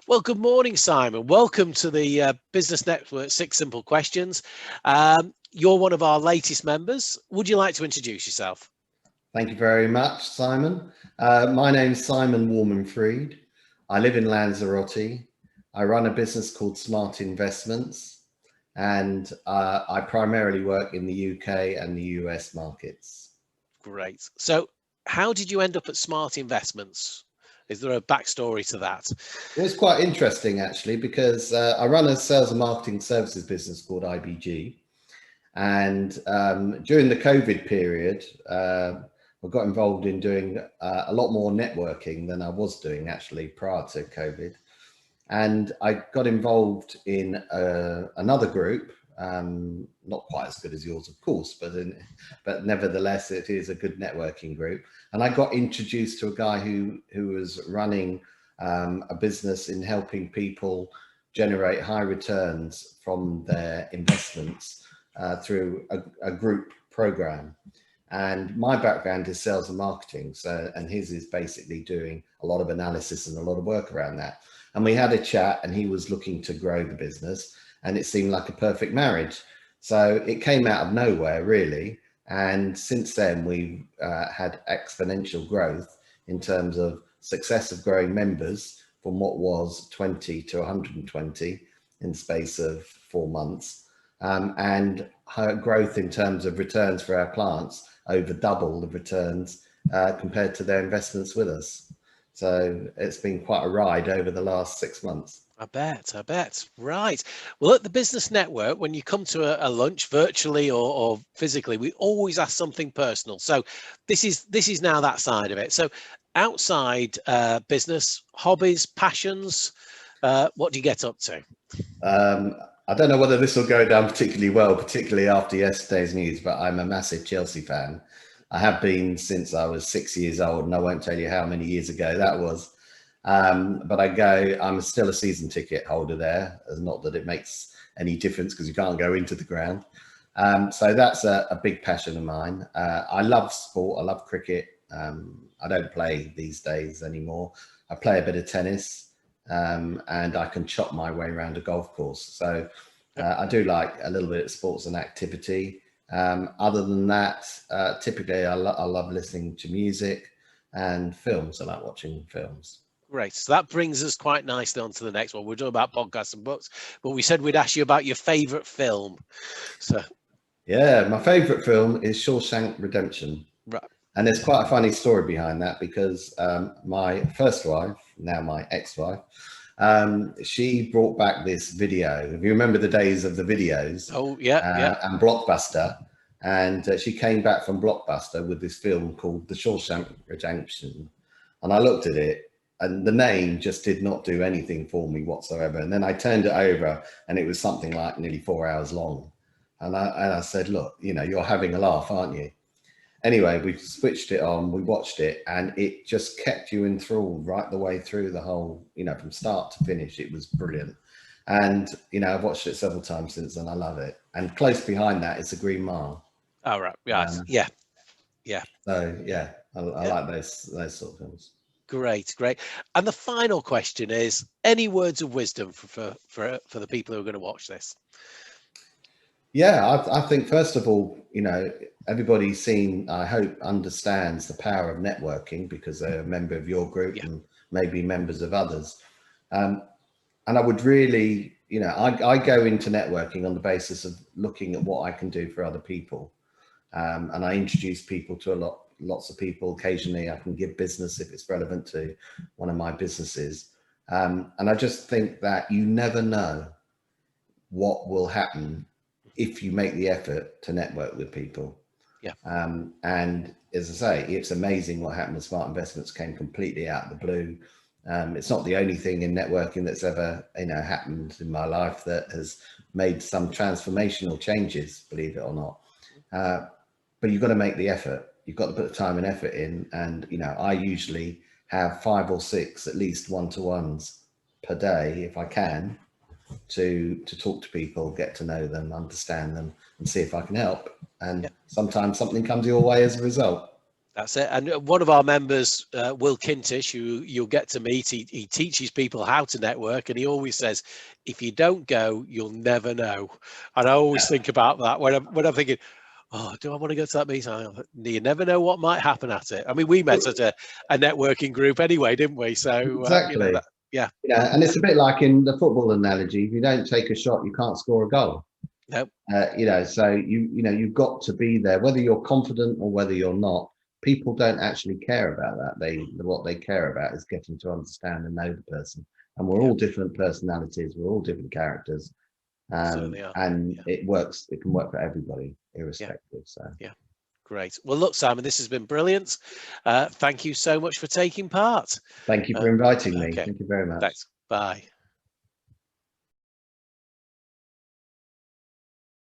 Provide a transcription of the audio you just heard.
Well, good morning, Simon. Welcome to the Business Network Six Simple Questions. You're one of our latest members. Would you like to introduce yourself? Thank you very much, Simon. My name's Simon Warman-Freed. I live in Lanzarote. I run a business called Smart Investments, and I primarily work in the UK and the US markets. Great. So how did you end up at Smart Investments? Is there a backstory to that? It was quite interesting, actually, because I run a sales and marketing services business called IBG. And during the COVID period, I got involved in doing a lot more networking than I was doing actually prior to COVID. And I got involved in another group, not quite as good as yours, of course, but nevertheless, it is a good networking group. And I got introduced to a guy who was running a business in helping people generate high returns from their investments through a group program. And my background is sales and marketing, and his is basically doing a lot of analysis and a lot of work around that. And we had a chat, and he was looking to grow the business, and it seemed like a perfect marriage. So it came out of nowhere, really. And since then, we've had exponential growth in terms of success of growing members from what was 20 to 120 in the space of 4 months. And her growth in terms of returns for our clients over double the returns compared to their investments with us. So it's been quite a ride over the last 6 months. I bet. Right. Well, at the Business Network, when you come to a lunch virtually or physically, we always ask something personal. So this is now that side of it. So outside business, hobbies, passions, what do you get up to? I don't know whether this will go down particularly well, particularly after yesterday's news, but I'm a massive Chelsea fan. I have been since I was 6 years old, and I won't tell you how many years ago that was. But I'm still a season ticket holder there. Not that it makes any difference because you can't go into the ground. So that's a big passion of mine. I love sport. I love cricket. I don't play these days anymore. I play a bit of tennis, and I can chop my way around a golf course. So I do like a little bit of sports and activity. Other than that, typically I love listening to music and films. I like watching films. Great. So that brings us quite nicely on to the next one. We're talking about podcasts and books, but we said we'd ask you about your favorite film. So yeah, my favorite film is Shawshank Redemption. Right. And there's quite a funny story behind that because my first wife, now my ex-wife, she brought back this video. If you remember the days of the videos, and Blockbuster, and she came back from Blockbuster with this film called The Shawshank Redemption, and I looked at it, and the name just did not do anything for me whatsoever. And then I turned it over, and it was something like nearly 4 hours long, and I said, "Look, you're having a laugh, aren't you?" Anyway, we switched it on, we watched it, and it just kept you enthralled right the way through the whole, from start to finish. It was brilliant. And, I've watched it several times since, and I love it. And close behind that is The Green Mile. Oh, right. Yes. Yeah. So, yeah, I like those sort of films. Great. And the final question is, any words of wisdom for the people who are going to watch this? Yeah, I think first of all, everybody's I hope, understands the power of networking because they're a member of your group and maybe members of others. And I would really, I go into networking on the basis of looking at what I can do for other people. And I introduce people to lots of people. Occasionally I can give business if it's relevant to one of my businesses. And I just think that you never know what will happen if you make the effort to network with people. Yeah. And as I say, it's amazing what happened with Smart Investments. Came completely out of the blue. It's not the only thing in networking that's ever, happened in my life that has made some transformational changes, believe it or not. But you've got to make the effort. You've got to put the time and effort in. And, I usually have 5 or 6, at least one-to-ones per day, if I can, to talk to people, get to know them, understand them, and see if I can help. And sometimes something comes your way as a result. That's it. And one of our members, Will Kintish, who you'll get to meet, he teaches people how to network, and he always says, if you don't go, you'll never know. And I always think about that when I'm thinking, oh, do I want to go to that meeting? You never know what might happen at it. I mean, we met at a networking group anyway, didn't we? So, Exactly. yeah. Yeah, and it's a bit like in the football analogy. If you don't take a shot, you can't score a goal. Nope. So you've got to be there, whether you're confident or whether you're not. People don't actually care about that. What they care about is getting to understand and know the person. And we're all different personalities. We're all different characters. Certainly are. And it works. It can work for everybody, irrespective. So yeah. Great. Well, look, Simon, this has been brilliant. Thank you so much for taking part. Thank you for inviting me. Okay. Thank you very much. Thanks. Bye.